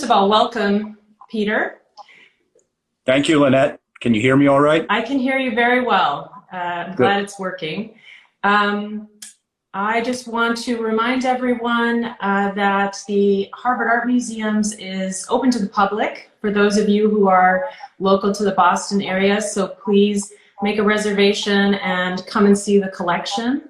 of all, welcome, Peter. Thank you, Lynette. Can you hear me all right? I can hear you very well. I'm glad it's working. I just want to remind everyone that the Harvard Art Museums is open to the public for those of you who are local to the Boston area, so please make a reservation and come and see the collection.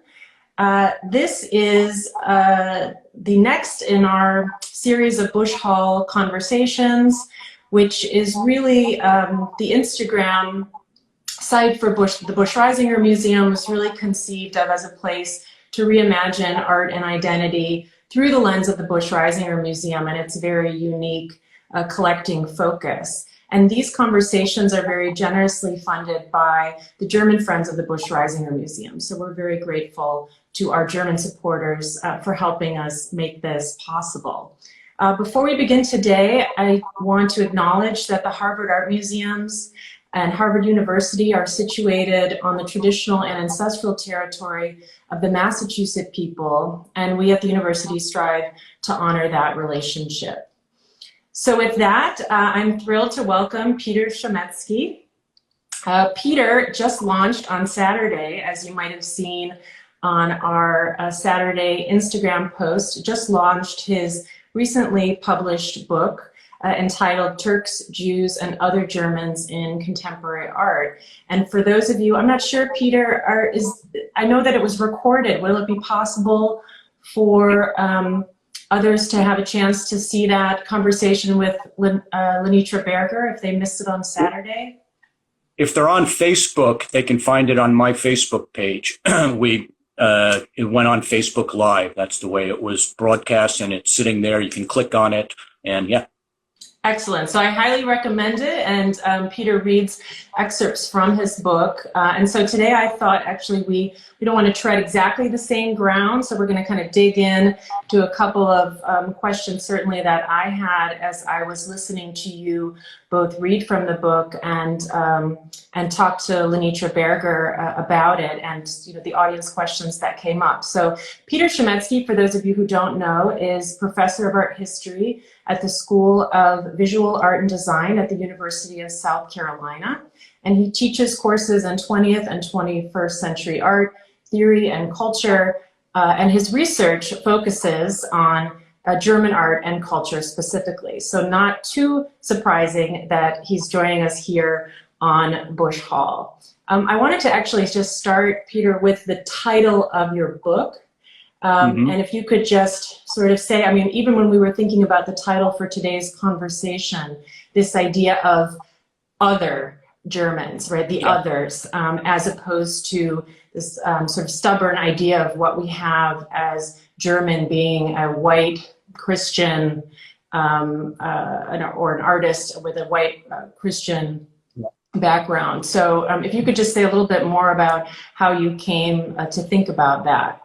This is the next in our series of Busch Hall Conversations, which is really the Instagram site for the Busch-Reisinger Museum was really conceived of as a place to reimagine art and identity through the lens of the Busch-Reisinger Museum and its very unique collecting focus. And these conversations are very generously funded by the German Friends of the Busch-Reisinger Museum. So we're very grateful to our German supporters for helping us make this possible. Before we begin today, I want to acknowledge that the Harvard Art Museums and Harvard University are situated on the traditional and ancestral territory of the Massachusetts people, and we at the university strive to honor that relationship. So with that, I'm thrilled to welcome Peter Chametzky. Peter just launched on Saturday, as you might have seen on our Saturday Instagram post, just launched his recently published book entitled Turks, Jews, and Other Germans in Contemporary Art. And for those of you, I'm not sure, Peter, I know that it was recorded. Will it be possible for others to have a chance to see that conversation with Lynette Roth if they missed it on Saturday? If they're on Facebook, they can find it on my Facebook page. It went on Facebook Live. That's the way it was broadcast, and it's sitting there. You can click on it, and yeah. Excellent. So I highly recommend it, and Peter reads excerpts from his book. And so today I thought actually we don't want to tread exactly the same ground, so we're going to kind of dig in to a couple of questions certainly that I had as I was listening to you both read from the book and talk to Lynette Roth about it, and the audience questions that came up. So Peter Chametzky, for those of you who don't know, is professor of art history at the School of Visual Art and Design at the University of South Carolina. And he teaches courses in 20th and 21st century art, theory, and culture. And his research focuses on German art and culture specifically. So not too surprising that he's joining us here on Busch Hall. I wanted to actually just start, Peter, with the title of your book. And if you could just sort of say, I mean, even when we were thinking about the title for today's conversation, this idea of other Germans, right? The others, as opposed to this sort of stubborn idea of what we have as German being a white Christian or an artist with a white Christian background. So if you could just say a little bit more about how you came to think about that.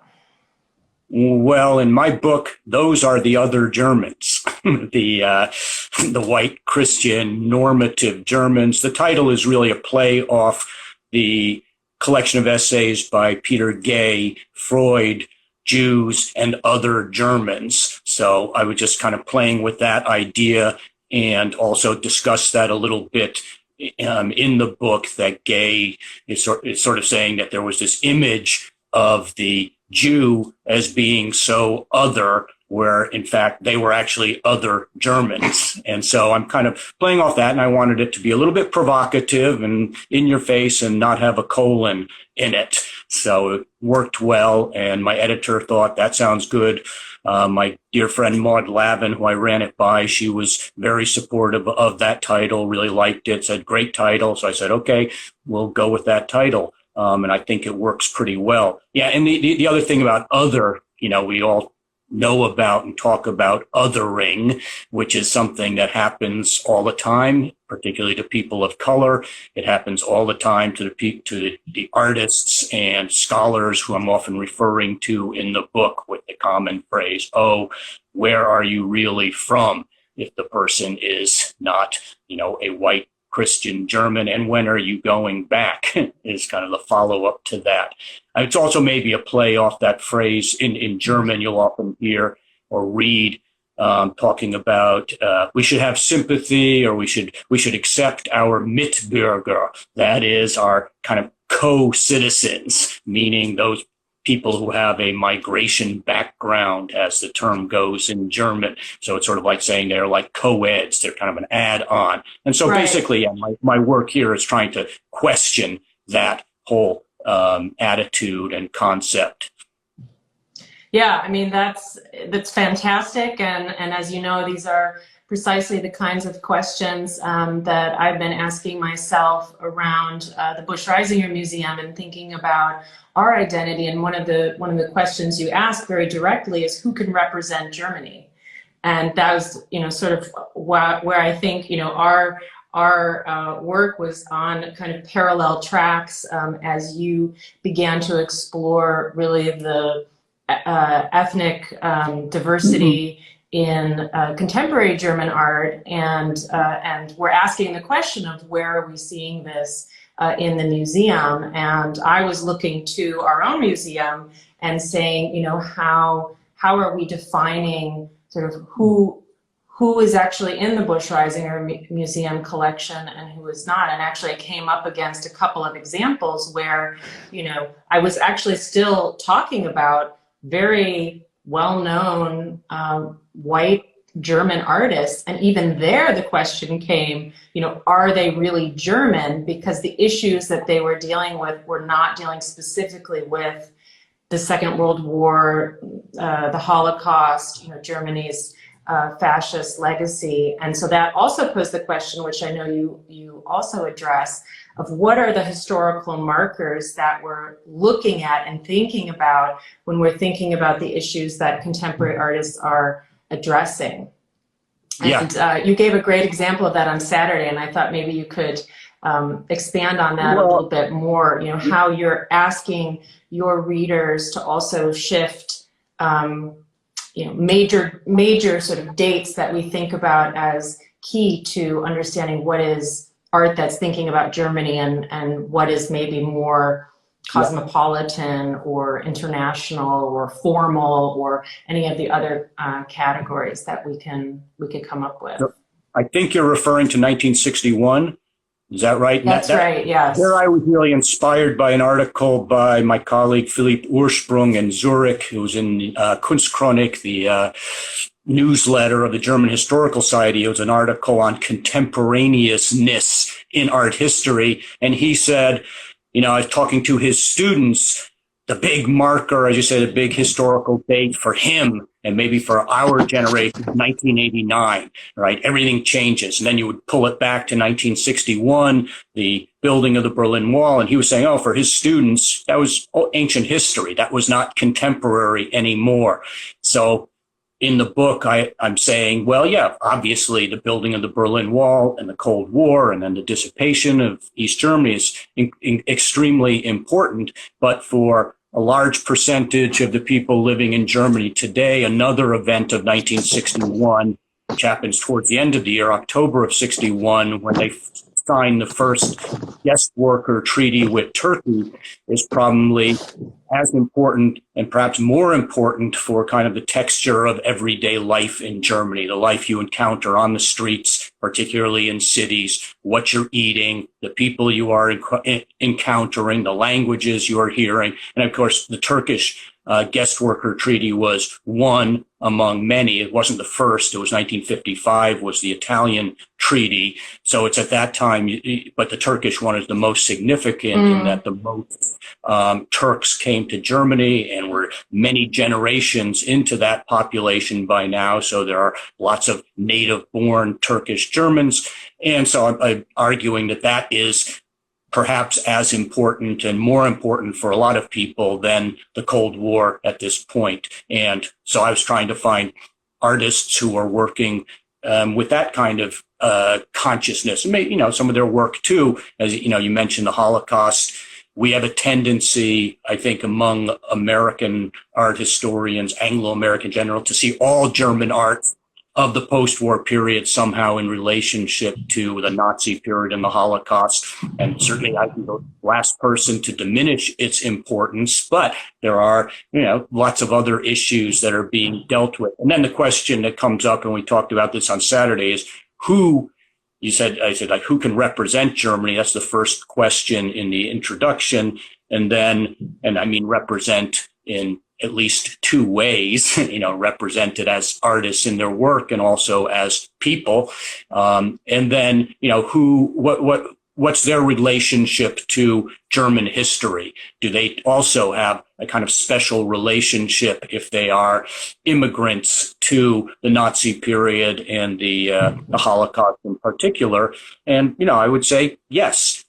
Well, in my book, those are the other Germans, the white Christian normative Germans. The title is really a play off the collection of essays by Peter Gay, Freud, Jews, and Other Germans. So I was just kind of playing with that idea and also discuss that a little bit in the book, that Gay is sort of saying that there was this image of the Jew as being so other, where in fact they were actually other Germans. And so I'm kind of playing off that, and I wanted it to be a little bit provocative and in your face and not have a colon in it. So it worked well, and my editor thought that sounds good. My dear friend Maud Lavin, who I ran it by, she was very supportive of that title, really liked it, said great title. So I said, okay, we'll go with that title. And I think it works pretty well. Yeah, and the other thing about other, we all know about and talk about othering, which is something that happens all the time, particularly to people of color. It happens all the time to the artists and scholars who I'm often referring to in the book with the common phrase, oh, where are you really from? If the person is not, a white Christian German, and when are you going back is kind of the follow-up to that. And it's also maybe a play off that phrase in German you'll often hear or read, talking about we should have sympathy, or we should accept our Mitbürger, that is our kind of co-citizens, meaning those people who have a migration background, as the term goes in German. So it's sort of like saying they're like co-eds, they're kind of an add-on. And so basically, my work here is trying to question that whole attitude and concept. Yeah, I mean, that's fantastic. And as you know, these are precisely the kinds of questions that I've been asking myself around the Busch-Reisinger Museum and thinking about our identity. And one of the questions you ask very directly is, who can represent Germany? And that was, sort of where I think, our work was on kind of parallel tracks as you began to explore really the ethnic diversity in contemporary German art, and we're asking the question of where are we seeing this in the museum. And I was looking to our own museum and saying, how are we defining sort of who is actually in the Busch-Reisinger Museum collection and who is not. And actually I came up against a couple of examples where, I was actually still talking about very well-known white German artists. And even there, the question came, are they really German? Because the issues that they were dealing with were not dealing specifically with the Second World War, the Holocaust, Germany's fascist legacy. And so that also posed the question, which I know you also address, of what are the historical markers that we're looking at and thinking about when we're thinking about the issues that contemporary artists are addressing. And you gave a great example of that on Saturday, and I thought maybe you could expand on that a little bit more, how you're asking your readers to also shift major sort of dates that we think about as key to understanding what is art that's thinking about Germany and what is maybe more cosmopolitan or international or formal or any of the other categories that we could come up with. I think you're referring to 1961. Is that right? That's right, yes. There I was really inspired by an article by my colleague Philipp Ursprung in Zurich, who was in Kunstchronik, the newsletter of the German Historical Society. It was an article on contemporaneousness in art history. And he said, I was talking to his students, the big marker, as you said, a big historical date for him and maybe for our generation, 1989, right? Everything changes. And then you would pull it back to 1961, the building of the Berlin Wall. And he was saying, for his students, that was ancient history. That was not contemporary anymore. So in the book, I'm saying, obviously the building of the Berlin Wall and the Cold War and then the dissipation of East Germany is extremely important. But for a large percentage of the people living in Germany today, another event of 1961, which happens towards the end of the year, October of 61, when they signed the first guest worker treaty with Turkey, is probably as important and perhaps more important for kind of the texture of everyday life in Germany, the life you encounter on the streets, particularly in cities, what you're eating, the people you are encountering, the languages you are hearing. And of course, the Turkish guest worker treaty was one among many. It wasn't the first. It was 1955 was the Italian treaty. So it's at that time, but the Turkish one is the most significant in that the most Turks came to Germany and were many generations into that population by now. So there are lots of native-born Turkish Germans. And so I'm arguing that is perhaps as important and more important for a lot of people than the Cold War at this point. And so I was trying to find artists who are working with that kind of consciousness. And maybe, some of their work too, as you mentioned the Holocaust. We have a tendency, I think, among American art historians, Anglo-American in general, to see all German art of the post-war period somehow in relationship to the Nazi period and the Holocaust. And certainly I'd be the last person to diminish its importance, but there are, lots of other issues that are being dealt with. And then the question that comes up, and we talked about this on Saturday, is I said, who can represent Germany? That's the first question in the introduction. And I mean represent in at least two ways, represented as artists in their work and also as people. And then, what's their relationship to German history? Do they also have a kind of special relationship if they are immigrants to the Nazi period and the Holocaust in particular? And, I would say yes.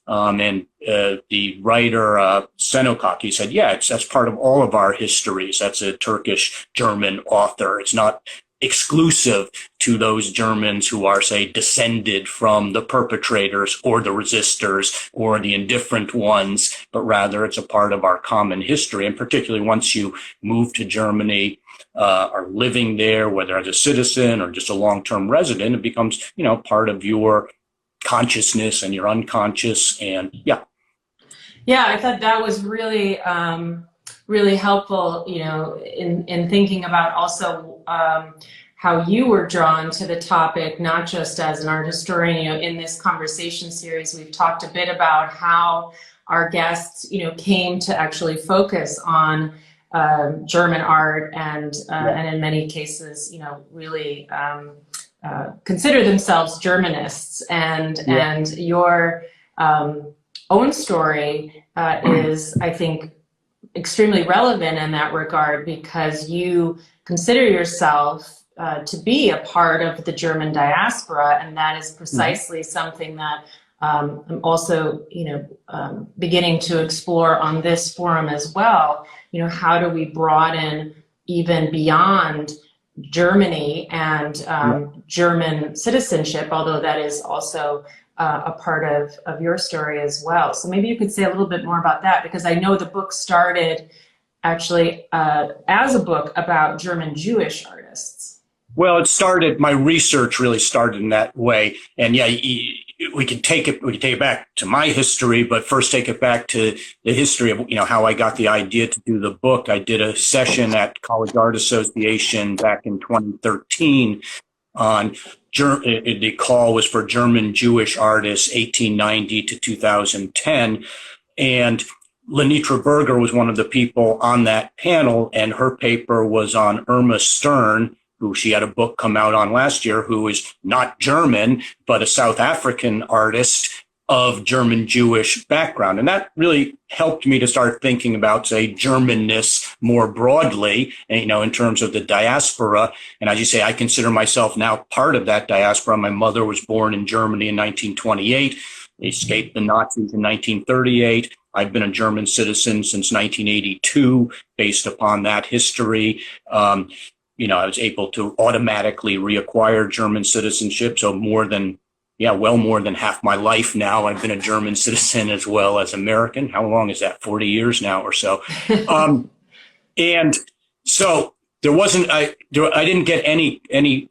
The writer Senokak, he said, that's part of all of our histories. That's a Turkish German author. It's not exclusive to those Germans who are, say, descended from the perpetrators or the resistors or the indifferent ones, but rather it's a part of our common history. And particularly once you move to Germany, are living there, whether as a citizen or just a long-term resident, it becomes, part of your consciousness and your unconscious. And I thought that was really, really helpful, in thinking about also how you were drawn to the topic, not just as an art historian. In this conversation series, we've talked a bit about how our guests, came to actually focus on German art and in many cases, really consider themselves Germanists. And your own story is, I think, extremely relevant in that regard, because you consider yourself to be a part of the German diaspora, and that is precisely something that I'm also, beginning to explore on this forum as well. How do we broaden even beyond Germany and German citizenship, although that is also a part of your story as well. So maybe you could say a little bit more about that, because I know the book started actually as a book about German Jewish artists. Well, my research really started in that way. And we can take it back to my history, but first take it back to the history of, how I got the idea to do the book. I did a session at College Art Association back in 2013 on the call was for German Jewish artists, 1890 to 2010. And Lenitra Berger was one of the people on that panel, and her paper was on Irma Stern, who she had a book come out on last year, who is not German, but a South African artist of German Jewish background. And that really helped me to start thinking about, say, Germanness more broadly, in terms of the diaspora. And as you say, I consider myself now part of that diaspora. My mother was born in Germany in 1928, escaped the Nazis in 1938. I've been a German citizen since 1982 based upon that history. I was able to automatically reacquire German citizenship. So well more than half my life now, I've been a German citizen as well as American. How long is that? 40 years now or so. And so I didn't get any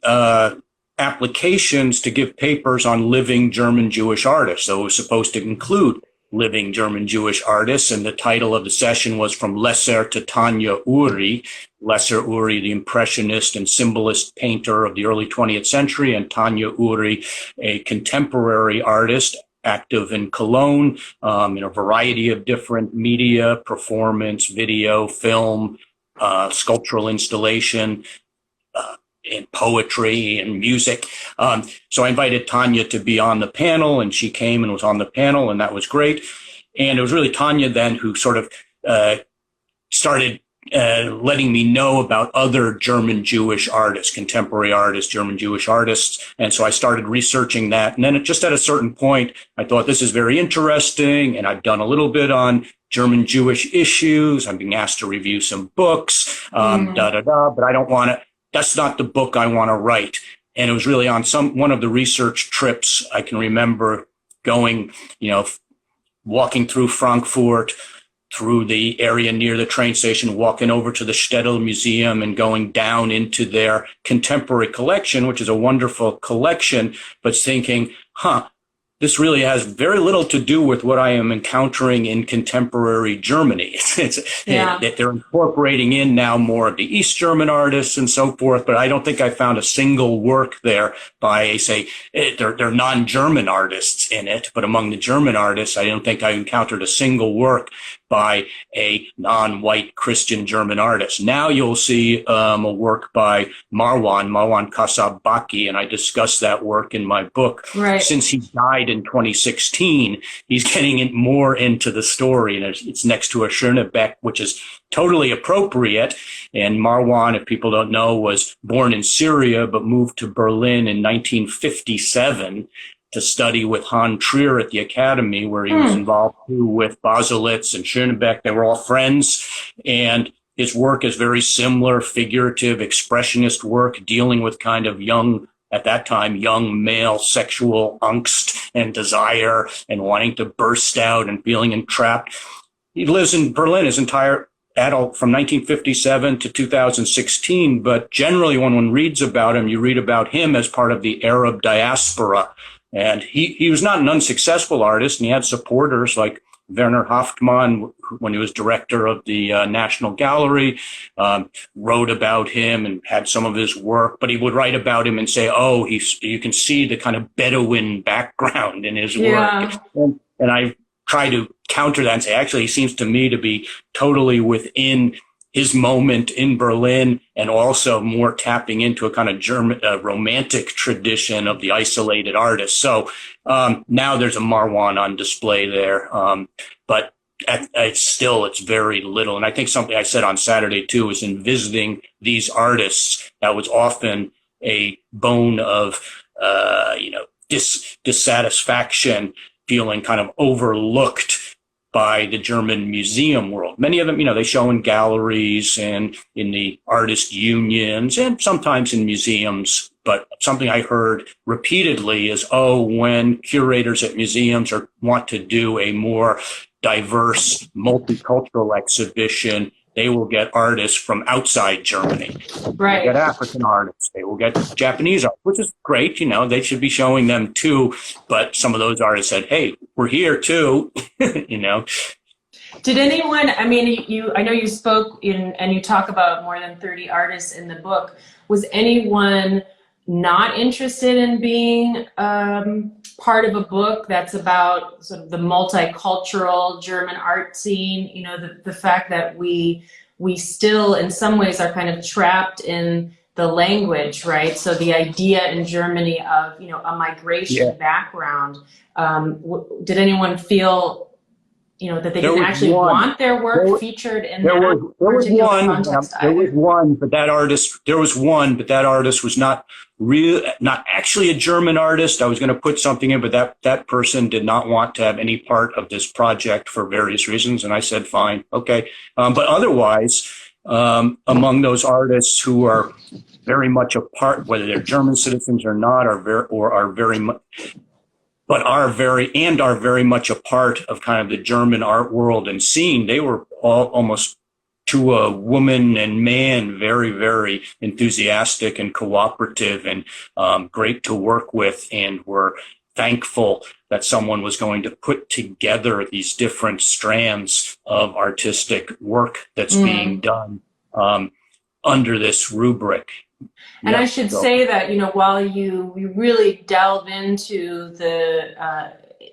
applications to give papers on living German Jewish artists. So it was supposed to include living German Jewish artists. And the title of the session was From Lesser to Tanya Uri. Lesser Uri, the impressionist and symbolist painter of the early 20th century, and Tanya Uri, a contemporary artist active in Cologne, in a variety of different media, performance, video, film, sculptural installation, and poetry and music. So I invited Tanya to be on the panel, and she came and was on the panel, and that was great. And it was really Tanya then who sort of started letting me know about other German Jewish artists, contemporary artists, German Jewish artists. And so I started researching that. And then just at a certain point, I thought this is very interesting. And I've done a little bit on German Jewish issues. I'm being asked to review some books, but I don't want to, that's not the book I want to write. And it was really on one of the research trips I can remember going, walking through Frankfurt, through the area near the train station, walking over to the Städel Museum and going down into their contemporary collection, which is a wonderful collection, but thinking, this really has very little to do with what I am encountering in contemporary Germany. That they're incorporating in now more of the East German artists and so forth, but I don't think I found a single work there by, say, they're non-German artists in it, but among the German artists, I don't think I encountered a single work by a non-white Christian German artist. Now you'll see a work by Marwan Kasabaki, and I discuss that work in my book. Right. Since he died in 2016, he's getting it more into the story, and it's next to a Schönebeck, which is totally appropriate. And Marwan, if people don't know, was born in Syria but moved to Berlin in 1957 to study with Han Trier at the Academy, where he was involved too with Baselitz and Schönebeck. They were all friends, and his work is very similar, figurative, expressionist work, dealing with kind of at that time, young male sexual angst and desire and wanting to burst out and feeling entrapped. He lives in Berlin his entire adult from 1957 to 2016, but generally when one reads about him, you read about him as part of the Arab diaspora. And he was not an unsuccessful artist, and he had supporters like Werner Haftmann, when he was director of the National Gallery, wrote about him and had some of his work, but he would write about him and say, you can see the kind of Bedouin background in his work. And I try to counter that and say, actually, he seems to me to be totally within his moment in Berlin, and also more tapping into a kind of German romantic tradition of the isolated artist. So now there's a Marwan on display there, but it's very little. And I think something I said on Saturday too is in visiting these artists, that was often a bone of dissatisfaction, feeling kind of overlooked by the German museum world. Many of them, they show in galleries and in the artist unions and sometimes in museums. But something I heard repeatedly is, when curators at museums want to do a more diverse, multicultural exhibition, they will get artists from outside Germany. Right. They will get African artists. They will get Japanese artists, which is great. They should be showing them too. But some of those artists said, hey, we're here too. Did anyone, I know you spoke and you talk about more than 30 artists in the book. Was anyone not interested in being part of a book that's about sort of the multicultural German art scene? The fact that we still in some ways are kind of trapped in the language, right? So the idea in Germany of, a migration background, did anyone feel, that they didn't actually want their work featured in that particular context? There was one, but that artist was not actually a German artist. I was going to put something in, but that person did not want to have any part of this project for various reasons. And I said, fine, okay. But otherwise, among those artists who are very much a part, whether they're German citizens or not, are very much a part of kind of the German art world and scene. They were all almost to a woman and man very, very enthusiastic and cooperative and great to work with, and were thankful that someone was going to put together these different strands of artistic work that's being done under this rubric. And I should say that, while you really delve into the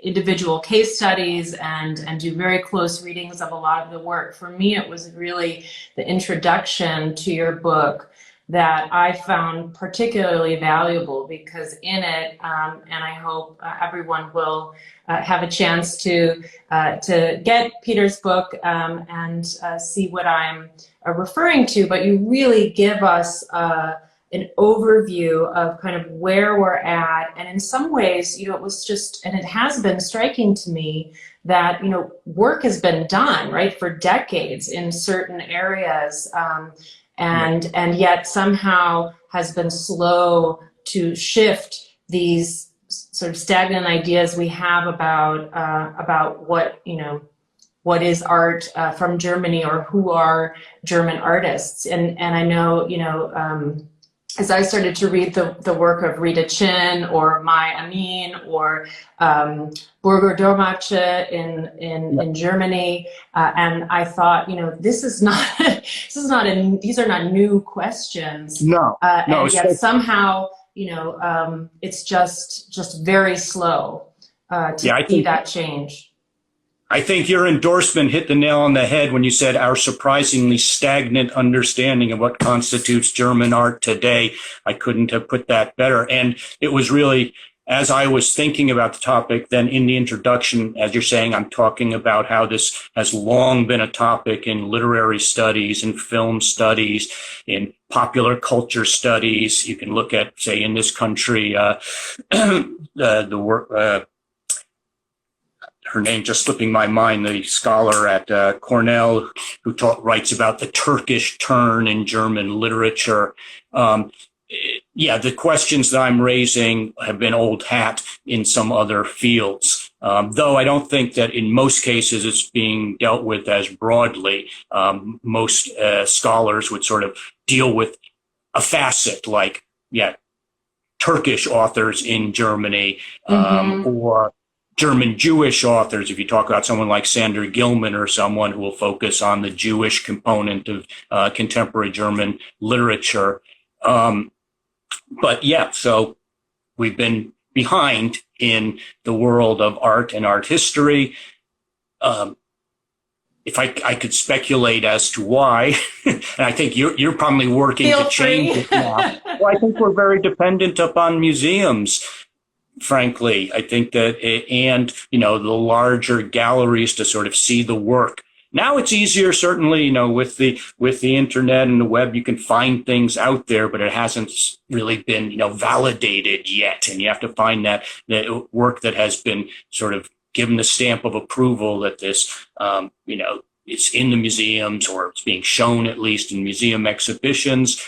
individual case studies and do very close readings of a lot of the work, for me, it was really the introduction to your book that I found particularly valuable, because in it, and I hope everyone will have a chance to get Peter's book and see what I'm referring to, but you really give us an overview of kind of where we're at. And in some ways, it was just, and it has been striking to me that, work has been done, right, for decades in certain areas, and yet somehow has been slow to shift these sort of stagnant ideas we have about what, what is art from Germany, or who are German artists. And I know, as I started to read the work of Rita Chin or Mai Amin or Burger Dormache in Germany, and I thought, these are not new questions. No, no, and yet somehow, it's just very slow to see that change. I think your endorsement hit the nail on the head when you said our surprisingly stagnant understanding of what constitutes German art today. I couldn't have put that better. And it was really, as I was thinking about the topic, then in the introduction, as you're saying, I'm talking about how this has long been a topic in literary studies, in film studies, in popular culture studies. You can look at, say, in this country, the work, her name just slipping my mind, the scholar at Cornell who writes about the Turkish turn in German literature. The questions that I'm raising have been old hat in some other fields, though I don't think that in most cases it's being dealt with as broadly. Most scholars would sort of deal with a facet like, Turkish authors in Germany, or German Jewish authors, if you talk about someone like Sander Gilman or someone who will focus on the Jewish component of contemporary German literature. So we've been behind in the world of art and art history. If I could speculate as to why, and I think you're probably working to change it now. Well, I think we're very dependent upon museums. Frankly, I think that, the larger galleries to sort of see the work. Now it's easier, certainly, with the internet and the web, you can find things out there, but it hasn't really been, validated yet. And you have to find that work that has been sort of given the stamp of approval that this, it's in the museums, or it's being shown at least in museum exhibitions.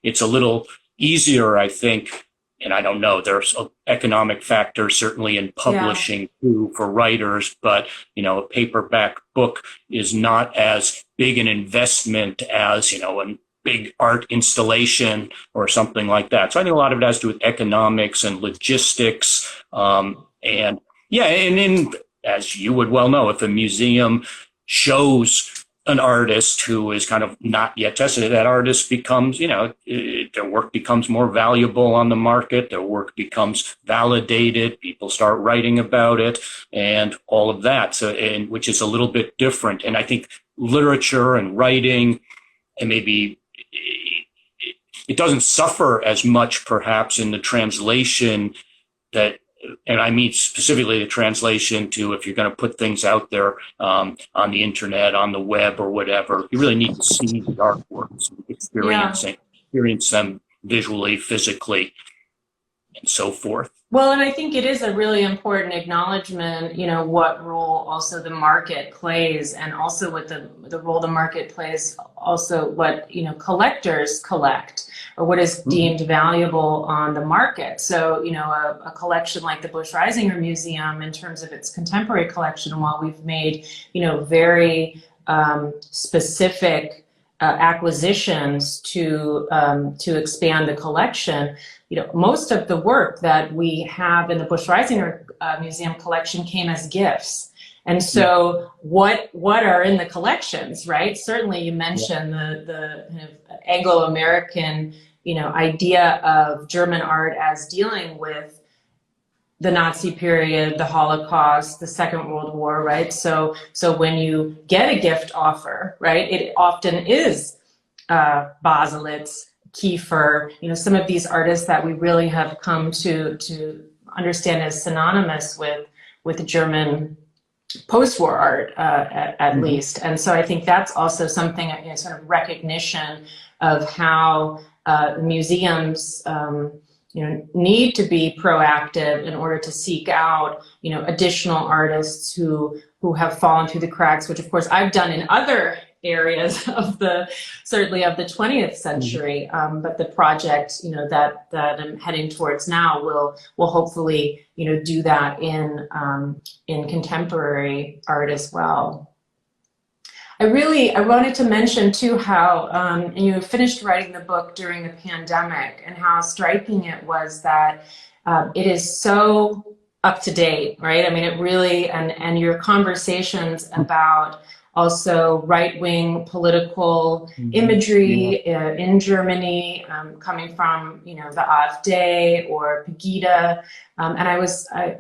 It's a little easier, I think. And I don't know, there's an economic factor certainly in publishing too for writers, but, a paperback book is not as big an investment as, a big art installation or something like that. So I think a lot of it has to do with economics and logistics. And as you would well know, if a museum shows an artist who is kind of not yet tested, that artist becomes, their work becomes more valuable on the market, their work becomes validated, people start writing about it, and all of that. So, which is a little bit different. And I think literature and writing, and maybe it doesn't suffer as much perhaps in the translation that, and I mean specifically the translation to, if you're going to put things out there on the internet, on the web or whatever, you really need to see the artworks, experience them visually, physically, and so forth. Well, and I think it is a really important acknowledgement, what role also the market plays, and also what the role the market plays, also what, collectors collect, or what is deemed valuable on the market. So, a collection like the Busch-Reisinger Museum, in terms of its contemporary collection, while we've made, very specific acquisitions to expand the collection, most of the work that we have in the Busch-Reisinger Museum collection came as gifts. And so what are in the collections, right? Certainly you mentioned the kind of Anglo-American, idea of German art as dealing with the Nazi period, the Holocaust, the Second World War, right? So when you get a gift offer, right, it often is Baselitz, Kiefer, some of these artists that we really have come to understand as synonymous with German post-war art, at least. And so I think that's also something, sort of recognition of how museums, need to be proactive in order to seek out, additional artists who have fallen through the cracks, which of course I've done in other areas of certainly of the 20th century. But the project, that I'm heading towards now will hopefully, do that in contemporary art as well. I wanted to mention too how you finished writing the book during the pandemic, and how striking it was that it is so up to date, right? I mean, it really, and your conversations about also right-wing political imagery in Germany, coming from, the AfD or Pegida. And I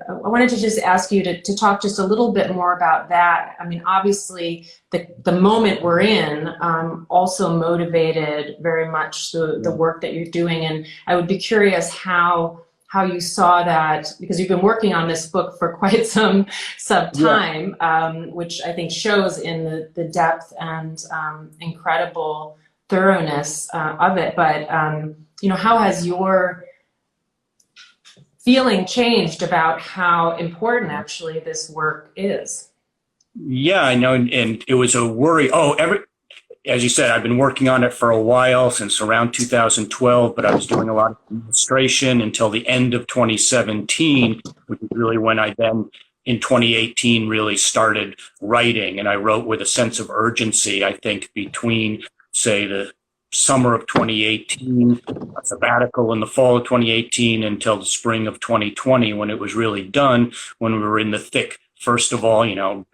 wanted to just ask you to talk just a little bit more about that. I mean, obviously, the moment we're in also motivated very much the work that you're doing. And I would be curious how you saw that, because you've been working on this book for quite some time, which I think shows in the depth and incredible thoroughness of it. But, how has your feeling changed about how important actually this work is? Yeah, I know. And it was a worry. As you said, I've been working on it for a while, since around 2012, but I was doing a lot of administration until the end of 2017, which is really when I then, in 2018, really started writing. And I wrote with a sense of urgency, I think, between, say, the summer of 2018, a sabbatical in the fall of 2018, until the spring of 2020, when it was really done, when we were in the thick. First of all,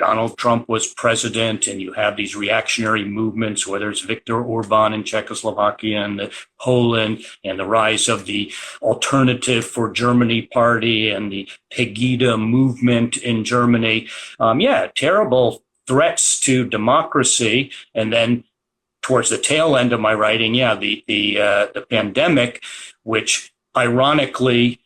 Donald Trump was president, and you have these reactionary movements, whether it's Viktor Orban in Czechoslovakia and Poland, and the rise of the Alternative for Germany party and the Pegida movement in Germany. Terrible threats to democracy. And then towards the tail end of my writing, the pandemic, which ironically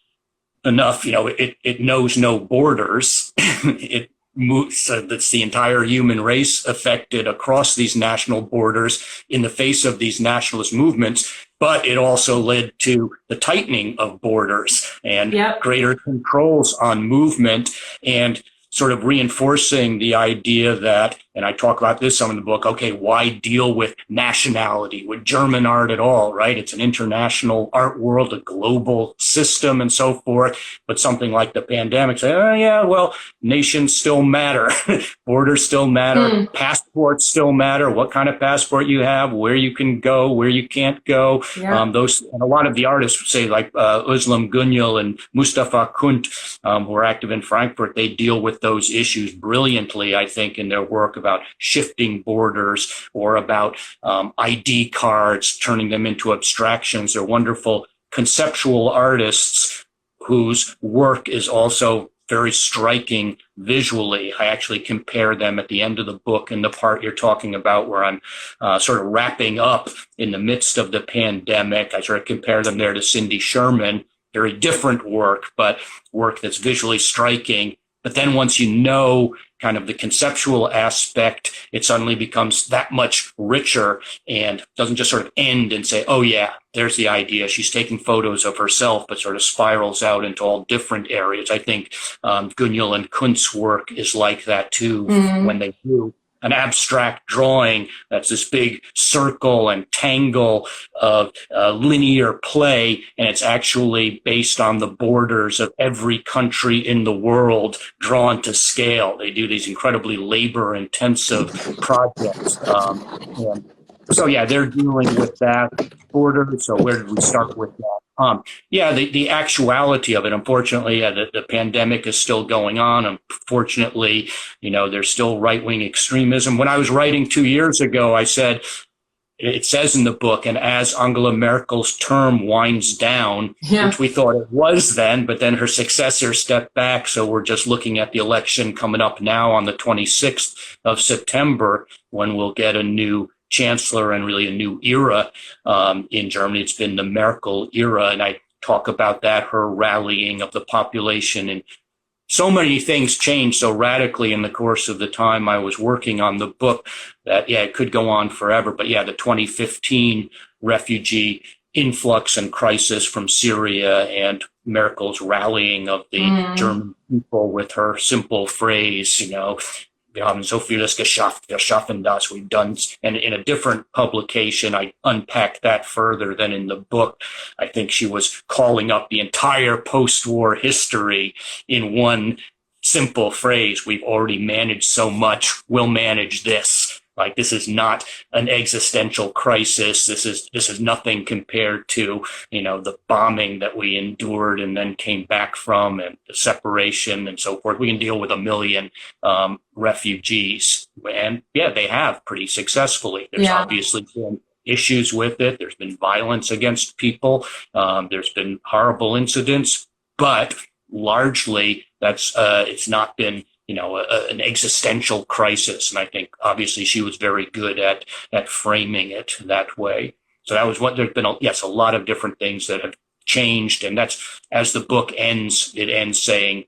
enough, it knows no borders. It moves, so that's the entire human race affected across these national borders in the face of these nationalist movements. But it also led to the tightening of borders and greater controls on movement, and sort of reinforcing the idea that, and I talk about this some in the book, okay, why deal with nationality, with German art at all, right? It's an international art world, a global system and so forth. But something like the pandemic, say, nations still matter. Borders still matter. Passports still matter. What kind of passport you have, where you can go, where you can't go. Those, and a lot of the artists say, like Özlem Güngel and Mustafa Kunt, who are active in Frankfurt, they deal with those issues brilliantly, I think, in their work about shifting borders, or about ID cards, turning them into abstractions. They're wonderful conceptual artists whose work is also very striking visually. I actually compare them at the end of the book, in the part you're talking about, where I'm sort of wrapping up in the midst of the pandemic. I sort of compare them there to Cindy Sherman. Very different work, but work that's visually striking. But then once you know kind of the conceptual aspect, it suddenly becomes that much richer, and doesn't just sort of end and say, oh yeah, there's the idea. She's taking photos of herself, but sort of spirals out into all different areas. I think Güngel and Kuntz's work is like that too, when they do an abstract drawing that's this big circle and tangle of linear play, and it's actually based on the borders of every country in the world drawn to scale. They do these incredibly labor-intensive projects. And so, they're dealing with that border. So where did we start with that? The actuality of it, unfortunately, the pandemic is still going on. Unfortunately, there's still right-wing extremism. When I was writing 2 years ago, I said, it says in the book, and as Angela Merkel's term winds down, which we thought it was then, but then her successor stepped back. So we're just looking at the election coming up now on the 26th of September, when we'll get a new chancellor and really a new era in Germany. It's been the Merkel era, and I talk about that, her rallying of the population, and so many things changed so radically in the course of the time I was working on the book that, it could go on forever. But the 2015 refugee influx and crisis from Syria, and Merkel's rallying of the German people with her simple phrase, wir haben so vieles geschafft, wir schaffen das, we've done, and in a different publication, I unpacked that further than in the book. I think she was calling up the entire post-war history in one simple phrase: we've already managed so much, we'll manage this. Like, this is not an existential crisis. This is nothing compared to, the bombing that we endured and then came back from, and the separation and so forth. We can deal with 1 million refugees. And yeah, they have pretty successfully. There's obviously been issues with it. There's been violence against people. There's been horrible incidents, but largely it's not been an existential crisis. And I think obviously she was very good at framing it that way. So that was there's been a lot of different things that have changed. And that's, as the book ends, it ends saying,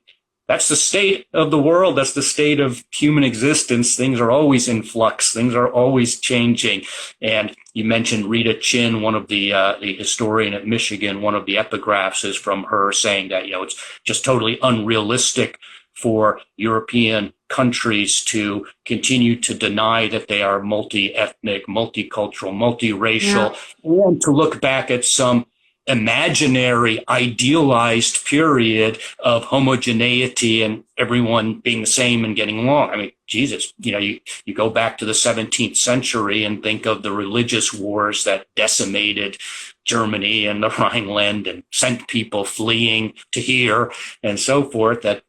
that's the state of the world. That's the state of human existence. Things are always in flux. Things are always changing. And you mentioned Rita Chin, one of the historian at Michigan. One of the epigraphs is from her, saying that, it's just totally unrealistic for European countries to continue to deny that they are multi-ethnic, multicultural, multiracial, and to look back at some imaginary, idealized period of homogeneity and everyone being the same and getting along. I mean, Jesus, you go back to the 17th century and think of the religious wars that decimated Germany and the Rhineland and sent people fleeing to here and so forth, that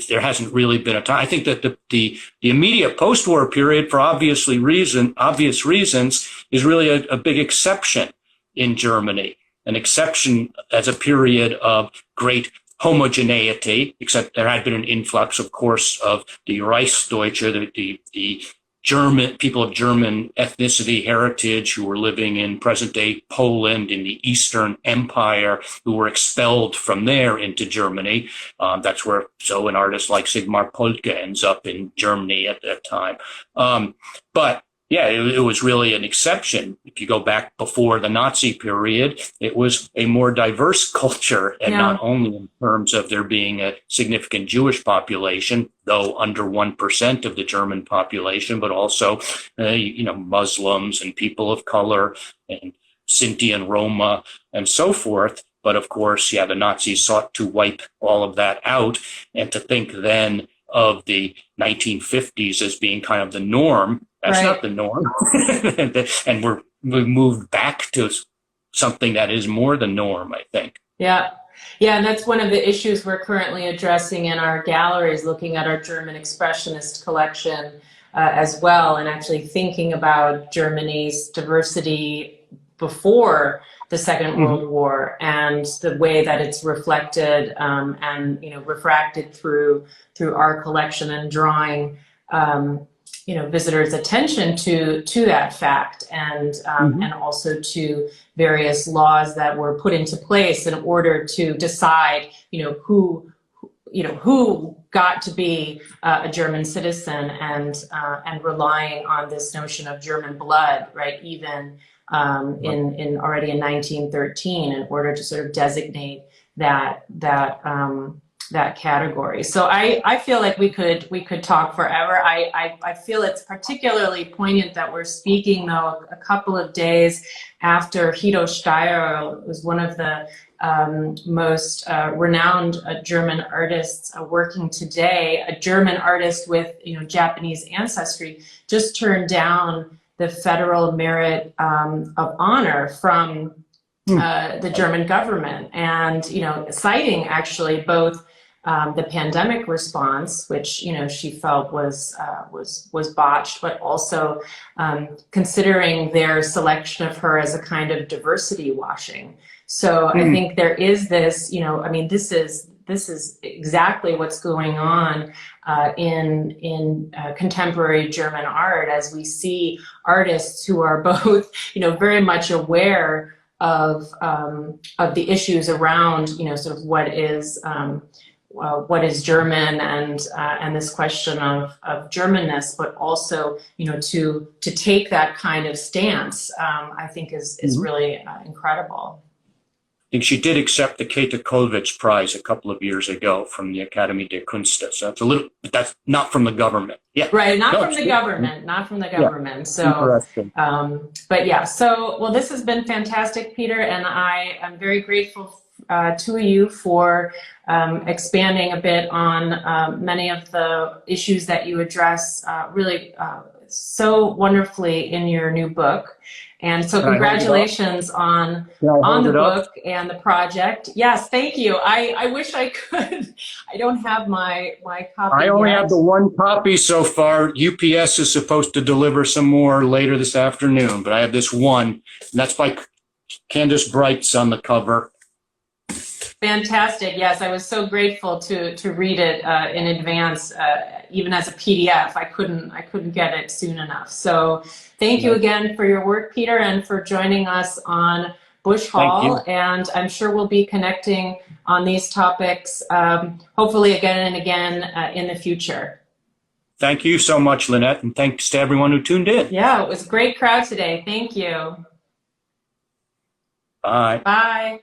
there hasn't really been a time. I think that the immediate post-war period, for obvious reasons, is really a big exception in Germany. An exception as a period of great homogeneity, except there had been an influx, of course, of the Reichsdeutsche, the German people of German ethnicity, heritage, who were living in present-day Poland, in the Eastern Empire, who were expelled from there into Germany. That's where an artist like Sigmar Polke ends up in Germany at that time. But yeah, it was really an exception. If you go back before the Nazi period, it was a more diverse culture, and not only in terms of there being a significant Jewish population, though under 1% of the German population, but also, Muslims and people of color and Sinti and Roma and so forth. But of course, the Nazis sought to wipe all of that out, and to think then of the 1950s as being kind of the norm. That's not the norm. And we moved back to something that is more the norm, I think. Yeah. Yeah, and that's one of the issues we're currently addressing in our galleries, looking at our German Expressionist collection as well, and actually thinking about Germany's diversity before the Second World War, and the way that it's reflected and refracted through our collection, and drawing visitors' attention to that fact, and also to various laws that were put into place in order to decide who got to be a German citizen, and relying on this notion of German blood, right? Even in already in 1913, in order to sort of designate that category. So I feel like we could talk forever. I feel it's particularly poignant that we're speaking, though, a couple of days after Guido Steyr was one of the most renowned German artists working today, a German artist with Japanese ancestry, just turned down the Federal Merit of Honor from the German government, and citing actually both the pandemic response, which she felt was botched, but also considering their selection of her as a kind of diversity washing. So I think there is this, this is exactly what's going on in contemporary German art, as we see artists who are both, very much aware of the issues around, sort of what is German, and this question of Germanness, but also, to take that kind of stance, I think is really incredible. think she did accept the Kate Kolovich Prize a couple of years ago from the Academy der Künste. So that's but that's not from the government. Yeah. Right, not from the government, not from the government. Yeah. So, interesting. But yeah, so, well, this has been fantastic, Peter, and I am very grateful to you for expanding a bit on many of the issues that you address really so wonderfully in your new book. And so congratulations on the book and the project. Yes, thank you. I wish I could. I don't have my copy I only yet. have the one copy so far. UPS is supposed to deliver some more later this afternoon, but I have this one, and that's by Candace Bright's on the cover. Fantastic. Yes, I was so grateful to read it in advance, even as a PDF. I couldn't get it soon enough. So thank you again for your work, Peter, and for joining us on Busch Hall. And I'm sure we'll be connecting on these topics, hopefully again and again in the future. Thank you so much, Lynette, and thanks to everyone who tuned in. Yeah, it was a great crowd today. Thank you. Bye. Bye.